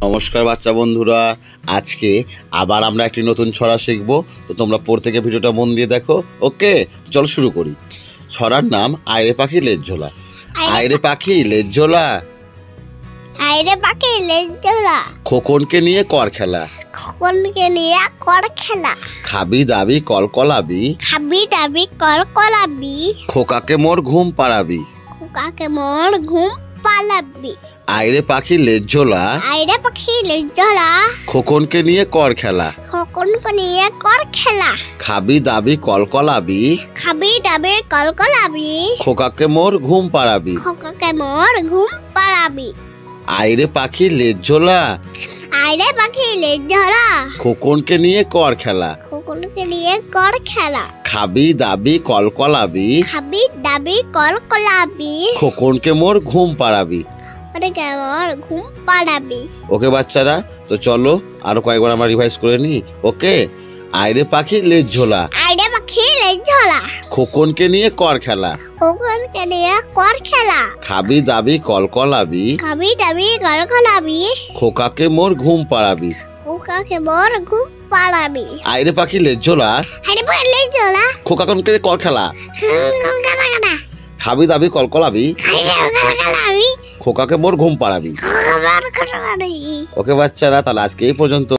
নমস্কার বাচ্চা বন্ধুরা, আজকে আবার আমরা একটি নতুন ছড়া শিখব। তো তোমরা প্রত্যেকে ভিডিওটা মন দিয়ে দেখো। ওকে, চলো শুরু করি। ছড়ার নাম আইরে পাখি লেজ ঝোলা। আইরে পাখি লেজ ঝোলা, আইরে পাখি লেজ ঝোলা, খোকনকে নিয়ে কর খেলা। খোকনকে নিয়ে কর খেলা। খাবি দাবি কলকলাবি, খাবি দাবি কলকলাবি, খোকাকে মোর ঘুম পাড়াবি। খোকাকে মোর ঘুম পালাবি। আইরে পাখি লেজ ঝোলা, আইরে পাখি লেজ ঝোলা, খোকনকে নিয়ে কর খেলা। খোকনকে নিয়ে কর খেলা। খাবি দাবি কলকলাবি, খাবি দাবি কলকলাবি, খোকাকে মোর ঘুম পাড়াবি। খোকাকে মোর ঘুম পালাবি। আইরে পাখি লেজ ঝোলা, আইরে পাখি লেজ ঝোলা, খোকনকে নিয়ে কর খেলা। খোকনকে নিয়ে কর খেলা। খাবি দাবি কলকলাবি, খাবি দাবি কলকলাবি, খোকনকে মোর ঘুম পাড়াবি। খোকনকে মোর ঘুম পালাবি। ওকে বাচ্চারা, তো চলো আরো কয়েকবার আমরা রিভাইজ করে নিই। ওকে, আইরে পাখি লেজ ঝোলা, আইরে পাখি লেজ ঝোলা, খোকনকে নিয়ে কর খেলা। খোকনকে নিয়ে কর খেলা। খাবি দাবি কলকলাবি, খাবি দাবি কলকলাবি, খোকাকে মোর ঘুম পাড়াবি। খোকাকে মোর ঘুম পালাবি। আইরে পাখি লেজ ঝোলা, আইরে পাখি লেজ ঝোলা, খোকাকে কর খেলা। কলকলাবি, খাবি দাবি কলকলাবি, কলকলাবি, খোকাকে মোর ঘুম পাড়াবি। খোকা মোর ঘুম পালাবি। ওকে বাচ্চারা, তাহলে আজকে এই পর্যন্ত।